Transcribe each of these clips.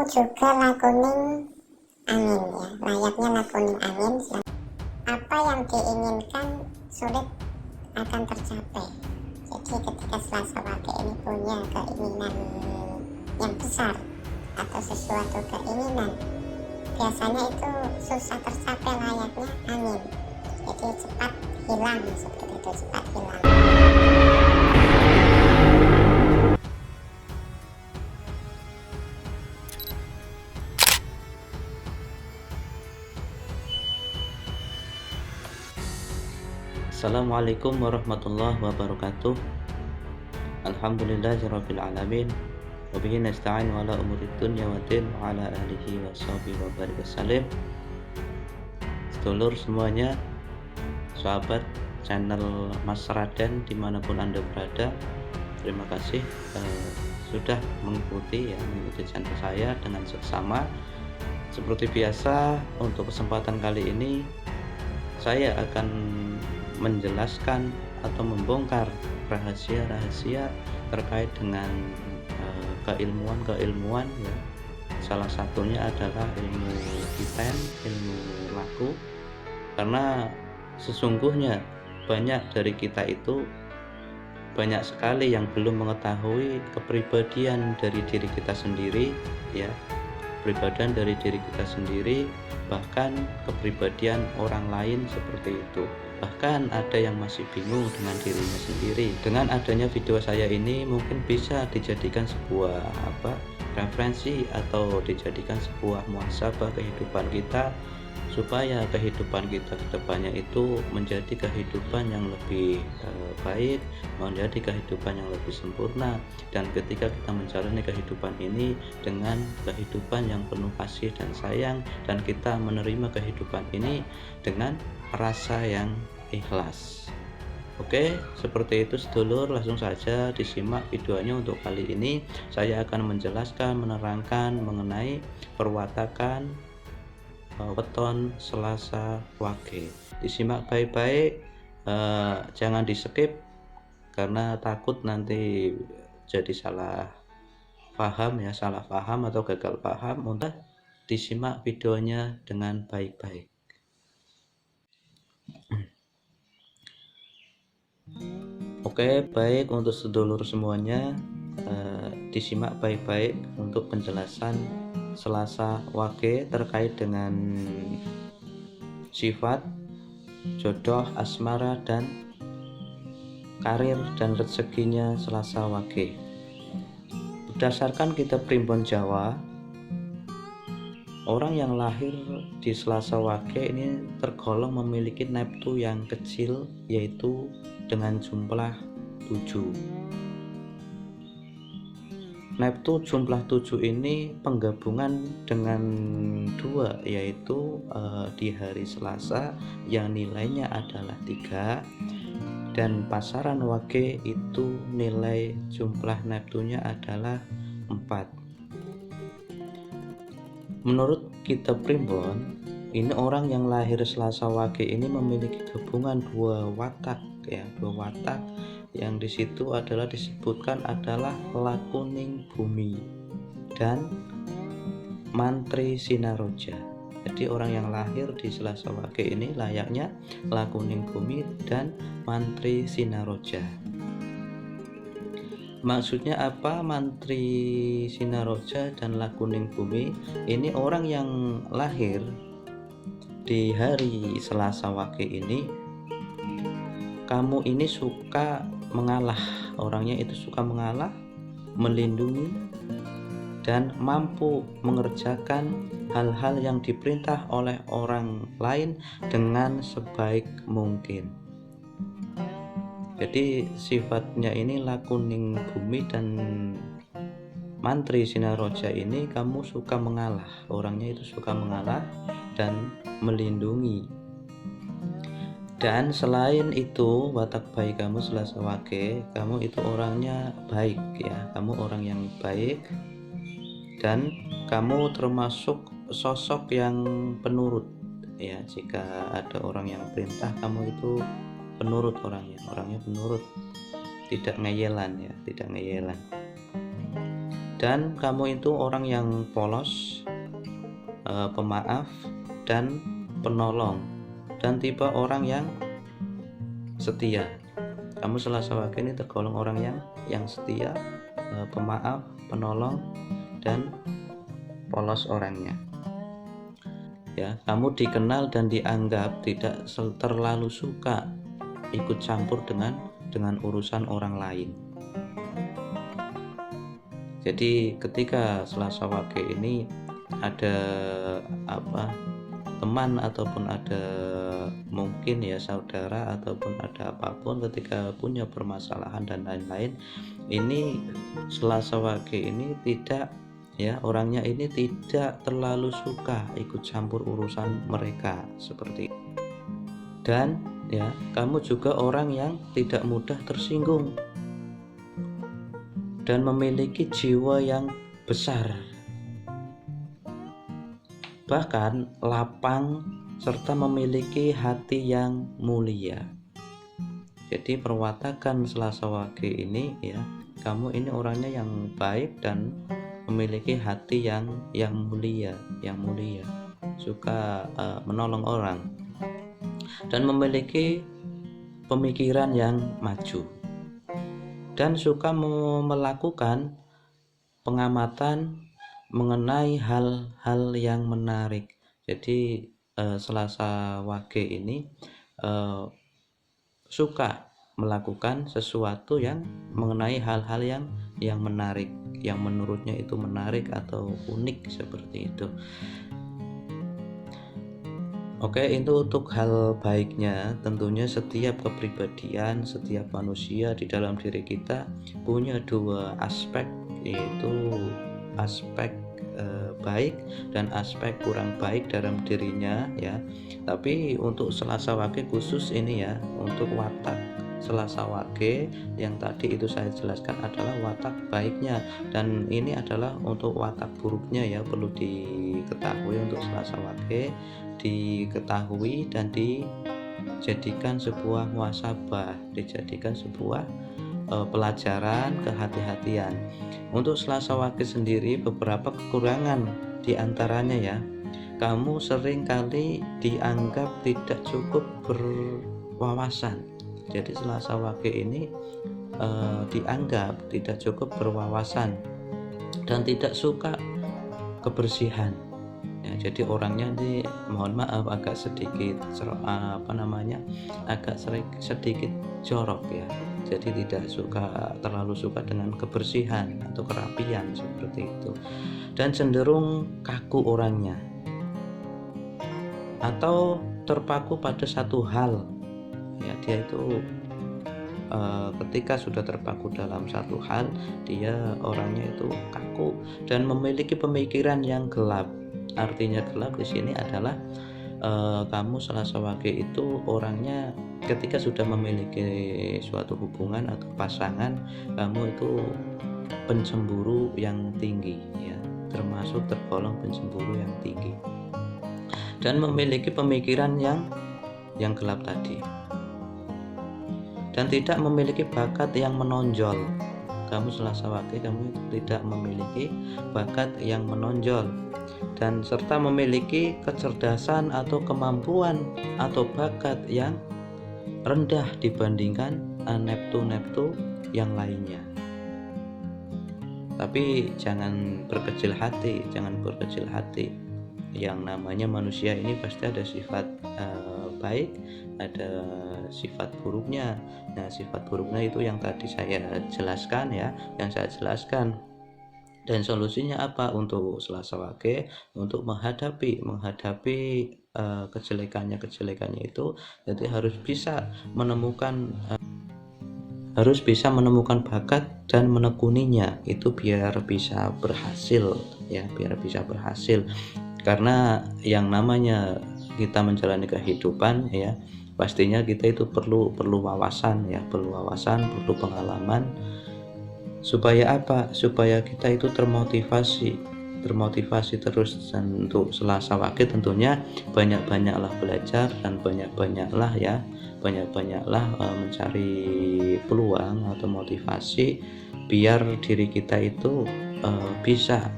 juga lakuning angin ya, layaknya lakuning angin. Apa yang diinginkan sulit akan tercapai. Jadi ketika Selasa Wage ini punya keinginan yang besar atau sesuatu keinginan, biasanya itu susah tercapai layaknya angin. Jadi cepat hilang, seperti itu, cepat hilang. Assalamualaikum warahmatullahi wabarakatuh. Alhamdulillahirabbil alamin. Wa bihi nasta'in ala umuri dunya waddin wa ala alihi wa sahbihi wa barik wasallam. Sedulur semuanya, sahabat channel Mas Raden dimanapun Anda berada, terima kasih sudah mengikuti channel saya dengan seksama. Seperti biasa, untuk kesempatan kali ini saya akan menjelaskan atau membongkar rahasia-rahasia terkait dengan keilmuan ya. Salah satunya adalah ilmu hitam, ilmu laku, karena sesungguhnya banyak dari kita itu banyak sekali yang belum mengetahui kepribadian dari diri kita sendiri ya, kepribadian dari diri kita sendiri, bahkan kepribadian orang lain seperti itu. Bahkan ada yang masih bingung dengan dirinya sendiri. Dengan adanya video saya ini mungkin bisa dijadikan sebuah referensi atau dijadikan sebuah muhasabah kehidupan kita, supaya kehidupan kita ke depannya itu menjadi kehidupan yang lebih baik, menjadi kehidupan yang lebih sempurna. Dan ketika kita menjalani kehidupan ini dengan kehidupan yang penuh kasih dan sayang, dan kita menerima kehidupan ini dengan rasa yang ikhlas. Oke, seperti itu sedulur, langsung saja disimak videonya. Untuk kali ini saya akan menjelaskan, menerangkan mengenai perwatakan weton Selasa Wage. Disimak baik-baik, jangan di skip karena takut nanti jadi salah paham ya, salah paham atau gagal paham. Untuk disimak videonya dengan baik-baik. Oke, baik, untuk sedulur semuanya, disimak baik-baik untuk penjelasan Selasa Wage terkait dengan sifat, jodoh, asmara, dan karir dan rezekinya Selasa Wage. Berdasarkan kitab Primbon Jawa, orang yang lahir di Selasa Wage ini tergolong memiliki neptu yang kecil, yaitu dengan jumlah 7. Neptu jumlah 7 ini penggabungan dengan 2, yaitu di hari Selasa yang nilainya adalah 3, dan pasaran Wage itu nilai jumlah neptunya adalah 4. Menurut kitab Primbon, ini orang yang lahir Selasa Wage ini memiliki gabungan 2 watak ya, 2 watak yang disitu adalah disebutkan adalah lakuning bumi dan mantri sinaroja. Jadi orang yang lahir di Selasa Wage ini layaknya lakuning bumi dan mantri sinaroja. Maksudnya apa mantri sinaroja dan lakuning bumi? Ini orang yang lahir di hari Selasa Wage ini, kamu ini suka mengalah, orangnya itu suka mengalah, melindungi, dan mampu mengerjakan hal-hal yang diperintah oleh orang lain dengan sebaik mungkin. Jadi sifatnya ini lakuning bumi dan mantri sinaroja ini, kamu suka mengalah, orangnya itu suka mengalah dan melindungi. Dan selain itu, watak baik kamu Selasa Wage, kamu itu orangnya baik ya, kamu orang yang baik, dan kamu termasuk sosok yang penurut ya. Jika ada orang yang perintah, kamu itu penurut, orangnya penurut, tidak ngeyelan ya, tidak ngeyelan. dan kamu itu orang yang polos, pemaaf dan penolong, dan tipe orang yang setia. Kamu Selasa Wage ini tergolong orang yang setia, pemaaf, penolong, dan polos orangnya. Ya, kamu dikenal dan dianggap tidak terlalu suka ikut campur dengan urusan orang lain. Jadi ketika Selasa Wage ini ada teman ataupun ada mungkin ya saudara ataupun ada apapun, ketika punya permasalahan dan lain-lain, ini Selasa Wage ini tidak ya, orangnya ini tidak terlalu suka ikut campur urusan mereka seperti itu. Dan ya, kamu juga orang yang tidak mudah tersinggung dan memiliki jiwa yang besar, bahkan lapang, serta memiliki hati yang mulia. Jadi perwatakan Selasa Wage ini ya, kamu ini orangnya yang baik dan memiliki hati yang mulia, suka menolong orang dan memiliki pemikiran yang maju, dan suka melakukan pengamatan mengenai hal-hal yang menarik. Jadi Selasa Wage ini suka melakukan sesuatu yang mengenai hal-hal yang menarik, yang menurutnya itu menarik atau unik seperti itu. Oke, itu untuk hal baiknya. Tentunya setiap kepribadian, setiap manusia di dalam diri kita punya dua aspek, yaitu aspek baik dan aspek kurang baik dalam dirinya ya. Tapi untuk Selasa Wage khusus ini ya, untuk watak Selasa Wage yang tadi itu saya jelaskan adalah watak baiknya, dan ini adalah untuk watak buruknya ya, perlu diketahui untuk Selasa Wage, diketahui dan dijadikan sebuah muhasabah, dijadikan sebuah pelajaran kehati-hatian. Untuk Selasa Wage sendiri beberapa kekurangan diantaranya ya, kamu sering kali dianggap tidak cukup berwawasan. Jadi Selasa Wage ini dianggap tidak cukup berwawasan dan tidak suka kebersihan ya. Jadi orangnya ini mohon maaf agak sedikit agak sedikit jorok ya. Jadi tidak terlalu suka dengan kebersihan atau kerapian seperti itu, dan cenderung kaku orangnya atau terpaku pada satu hal ya. Dia itu ketika sudah terpaku dalam satu hal, dia orangnya itu kaku dan memiliki pemikiran yang gelap. Artinya gelap di sini adalah kamu Selasa Wage itu orangnya ketika sudah memiliki suatu hubungan atau pasangan, kamu itu pencemburu yang tinggi ya, termasuk tergolong pencemburu yang tinggi dan memiliki pemikiran yang gelap tadi, dan tidak memiliki bakat yang menonjol. Kamu Selasa Wage, kamu itu tidak memiliki bakat yang menonjol, dan serta memiliki kecerdasan atau kemampuan atau bakat yang rendah dibandingkan neptu yang lainnya. Tapi jangan berkecil hati. Yang namanya manusia ini pasti ada sifat baik, ada sifat buruknya. Nah, sifat buruknya itu yang tadi saya jelaskan ya, Dan solusinya apa untuk Selasa Wage? Untuk menghadapi kejelekannya itu, jadi harus bisa menemukan bakat dan menekuninya itu biar bisa berhasil ya, karena yang namanya kita menjalani kehidupan ya, pastinya kita itu perlu wawasan, perlu pengalaman. Supaya apa? Supaya kita itu termotivasi terus. Dan untuk Selasa Wage tentunya banyak-banyaklah belajar dan banyak-banyaklah mencari peluang atau motivasi biar diri kita itu bisa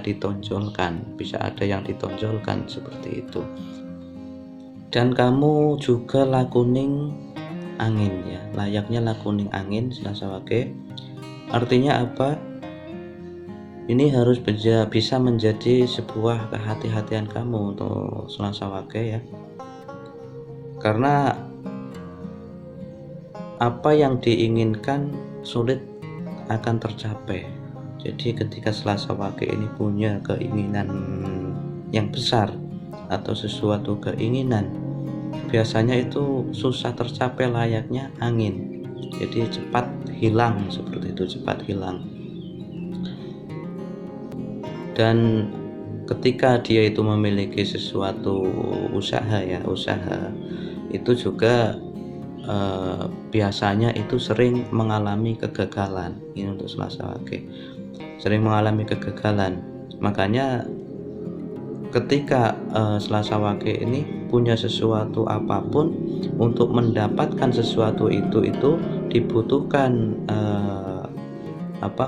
ditonjolkan, bisa ada yang ditonjolkan seperti itu. Dan kamu juga lakuning angin ya, layaknya lakuning angin Selasa Wage. Artinya apa? Ini harus bisa menjadi sebuah kehati-hatian kamu untuk Selasa Wage ya. Karena apa yang diinginkan sulit akan tercapai. Jadi ketika Selasa Wage ini punya keinginan yang besar atau sesuatu keinginan, biasanya itu susah tercapai layaknya angin. Jadi cepat hilang, seperti itu, cepat hilang. Dan ketika dia itu memiliki sesuatu usaha itu juga biasanya itu sering mengalami kegagalan. Ini untuk Selasa Wage, sering mengalami kegagalan. Makanya ketika Selasa Wage ini punya sesuatu apapun, untuk mendapatkan sesuatu itu dibutuhkan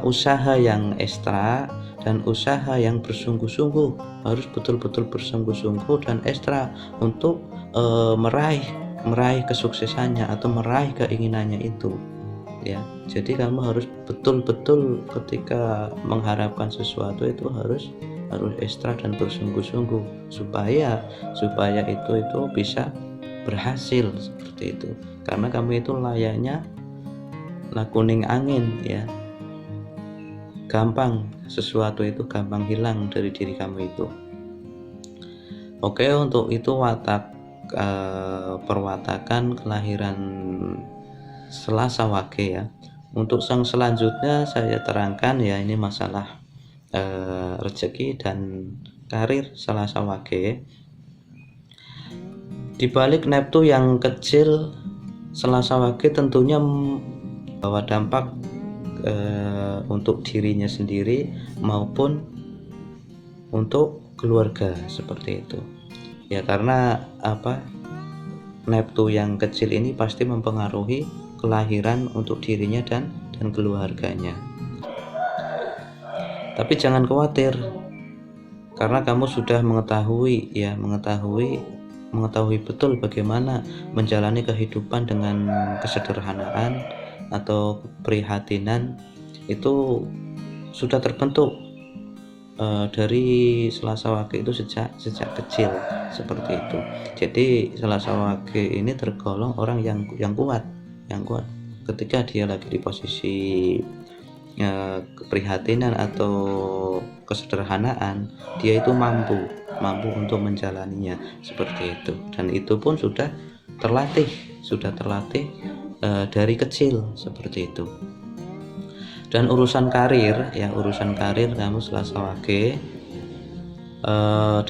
usaha yang ekstra dan usaha yang bersungguh-sungguh, harus betul-betul bersungguh-sungguh dan ekstra untuk meraih kesuksesannya atau meraih keinginannya itu ya. Jadi kamu harus betul-betul ketika mengharapkan sesuatu itu harus ekstra dan bersungguh-sungguh supaya itu bisa berhasil seperti itu. Karena kamu itu layaknya lakuning angin ya, gampang, sesuatu itu gampang hilang dari diri kamu itu. Oke, untuk itu perwatakan kelahiran Selasa Wage ya. Untuk yang selanjutnya saya terangkan ya, ini masalah rezeki dan karir Selasa Wage. Di balik Neptu yang kecil, Selasa Wage tentunya membawa dampak untuk dirinya sendiri maupun untuk keluarga seperti itu ya. Karena Neptu yang kecil ini pasti mempengaruhi kelahiran untuk dirinya dan keluarganya. Tapi jangan khawatir, karena kamu sudah mengetahui betul bagaimana menjalani kehidupan dengan kesederhanaan atau keprihatinan. Itu sudah terbentuk dari Selasa Wage itu sejak kecil seperti itu. Jadi Selasa Wage ini tergolong orang yang kuat ketika dia lagi di posisi keprihatinan atau kesederhanaan, dia itu mampu untuk menjalaninya seperti itu. Dan itu pun sudah terlatih dari kecil seperti itu. Dan urusan karir kamu Selasa Wage,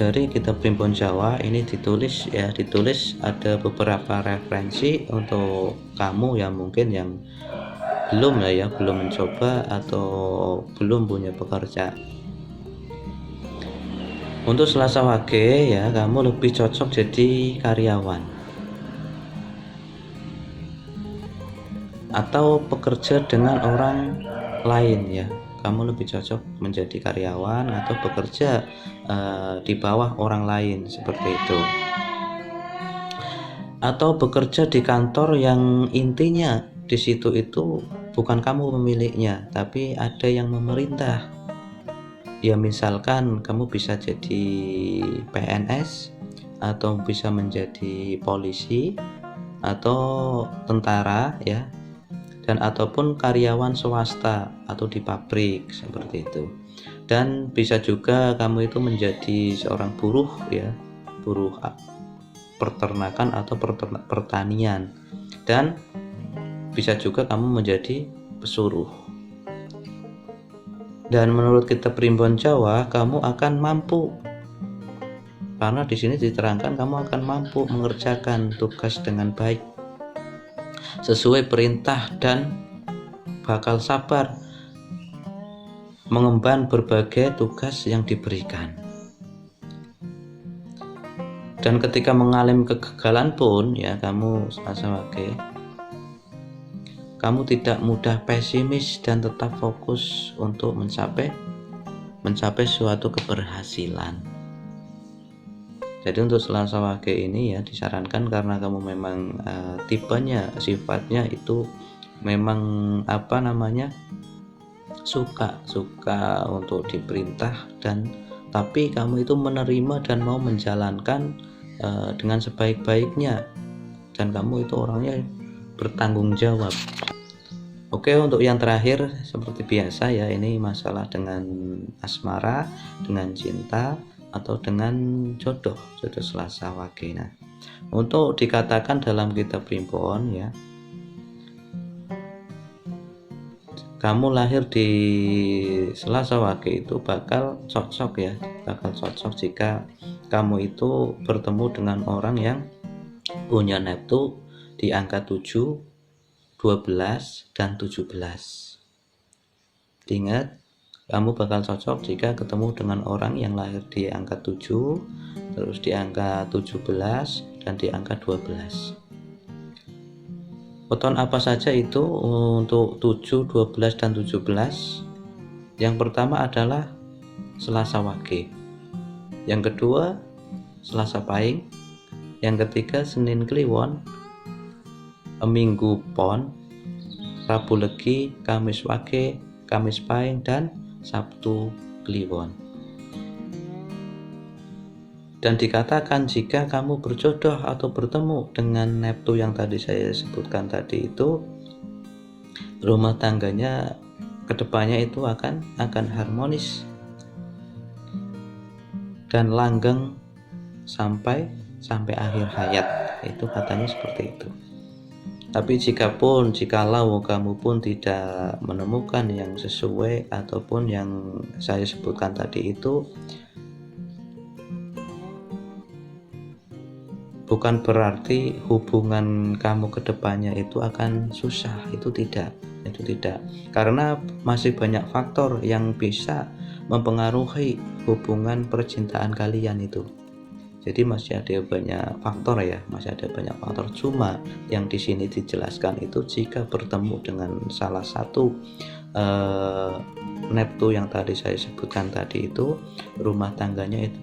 dari kitab Primbon Jawa ini ditulis ada beberapa referensi untuk kamu yang mungkin yang belum mencoba atau belum punya pekerjaan. Untuk Selasa Wage ya, kamu lebih cocok jadi karyawan atau bekerja dengan orang lain ya. Kamu lebih cocok menjadi karyawan atau bekerja di bawah orang lain seperti itu, atau bekerja di kantor yang intinya di situ itu bukan kamu pemiliknya, tapi ada yang memerintah ya. Misalkan kamu bisa jadi PNS atau bisa menjadi polisi atau tentara ya, dan ataupun karyawan swasta atau di pabrik seperti itu. Dan bisa juga kamu itu menjadi seorang buruh ya, buruh peternakan atau pertanian, dan bisa juga kamu menjadi pesuruh. Dan menurut kitab Primbon Jawa, kamu akan mampu, karena di sini diterangkan kamu akan mampu mengerjakan tugas dengan baik sesuai perintah dan bakal sabar mengemban berbagai tugas yang diberikan. Dan ketika mengalami kegagalan pun ya, kamu Selasa Wage, kamu tidak mudah pesimis dan tetap fokus untuk mencapai mencapai suatu keberhasilan. Jadi untuk Selasa Wage ini ya disarankan karena kamu memang tipenya, sifatnya itu memang suka untuk diperintah, dan tapi kamu itu menerima dan mau menjalankan dengan sebaik-baiknya, dan kamu itu orangnya bertanggung jawab. Oke, untuk yang terakhir seperti biasa ya, ini masalah dengan asmara, dengan cinta, atau dengan jodoh Selasa Wage. Nah, untuk dikatakan dalam kitab Primbon ya, kamu lahir di Selasa Wage itu bakal cocok jika kamu itu bertemu dengan orang yang punya Neptu di angka 7, 12 dan 17. Ingat, kamu bakal cocok jika ketemu dengan orang yang lahir di angka 7, terus di angka 17 dan di angka 12. Weton apa saja itu untuk 7, 12 dan 17? Yang pertama adalah Selasa Wage. Yang kedua Selasa Pahing. Yang ketiga Senin Kliwon. Minggu Pon, Rabu Legi, Kamis Wage, Kamis Pahing, dan Sabtu Kliwon. Dan dikatakan jika kamu berjodoh atau bertemu dengan Neptu yang tadi saya sebutkan tadi itu, rumah tangganya kedepannya itu akan harmonis dan langgeng sampai akhir hayat. Itu katanya seperti itu. Tapi jikalau kamu pun tidak menemukan yang sesuai ataupun yang saya sebutkan tadi itu, bukan berarti hubungan kamu ke depannya itu akan susah. Itu tidak. Karena masih banyak faktor yang bisa mempengaruhi hubungan percintaan kalian itu. Jadi masih ada banyak faktor, cuma yang di sini dijelaskan itu jika bertemu dengan salah satu Neptu yang tadi saya sebutkan tadi itu, rumah tangganya itu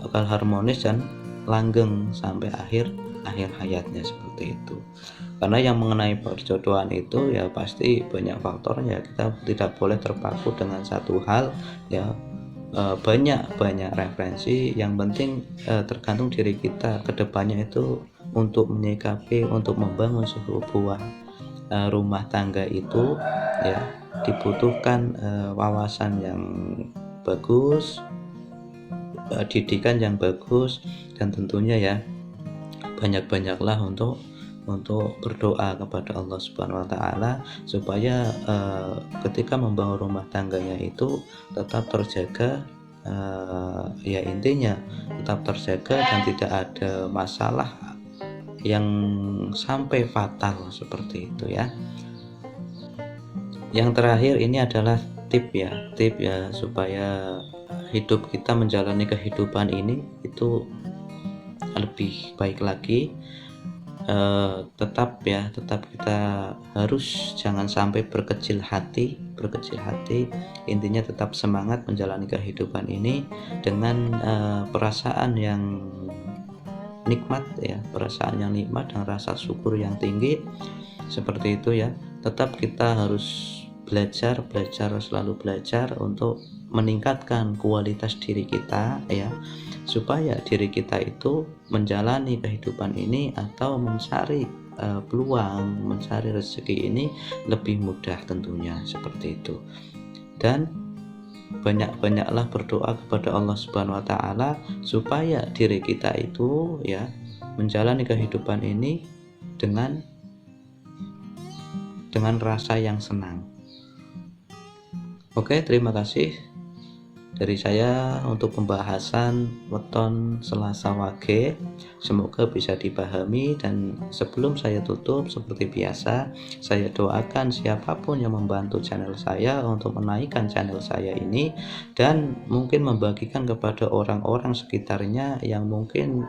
bakal harmonis dan langgeng sampai akhir hayatnya, seperti itu. Karena yang mengenai perjodohan itu ya pasti banyak faktornya, kita tidak boleh terpaku dengan satu hal ya. Banyak referensi, yang penting tergantung diri kita kedepannya itu untuk menyikapi, untuk membangun sebuah rumah tangga itu ya dibutuhkan wawasan yang bagus, didikan yang bagus, dan tentunya ya banyak-banyaklah untuk berdoa kepada Allah Subhanahu wa Ta'ala supaya ketika membangun rumah tangganya itu tetap terjaga, ya intinya tetap terjaga dan tidak ada masalah yang sampai fatal, seperti itu ya. Yang terakhir ini adalah tip ya supaya hidup kita menjalani kehidupan ini itu lebih baik lagi. Tetap kita harus jangan sampai berkecil hati. Intinya tetap semangat menjalani kehidupan ini dengan perasaan yang nikmat dan rasa syukur yang tinggi, seperti itu ya. Tetap kita harus selalu belajar untuk meningkatkan kualitas diri kita ya, supaya diri kita itu menjalani kehidupan ini atau mencari peluang, mencari rezeki ini lebih mudah tentunya, seperti itu. Dan banyak-banyaklah berdoa kepada Allah Subhanahu wa Ta'ala supaya diri kita itu ya menjalani kehidupan ini dengan rasa yang senang. Oke, terima kasih dari saya untuk pembahasan weton Selasa Wage. Semoga bisa dipahami, dan sebelum saya tutup seperti biasa, saya doakan siapapun yang membantu channel saya untuk menaikkan channel saya ini dan mungkin membagikan kepada orang-orang sekitarnya yang mungkin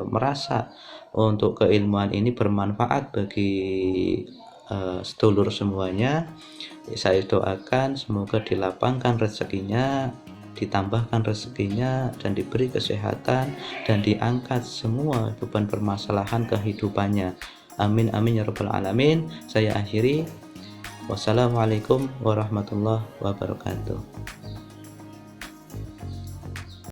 merasa untuk keilmuan ini bermanfaat bagi sedulur semuanya. Saya doakan semoga dilapangkan rezekinya, ditambahkan rezekinya, dan diberi kesehatan, dan diangkat semua beban permasalahan kehidupannya. Amin amin ya rabbal alamin. Saya akhiri. Wassalamualaikum warahmatullahi wabarakatuh.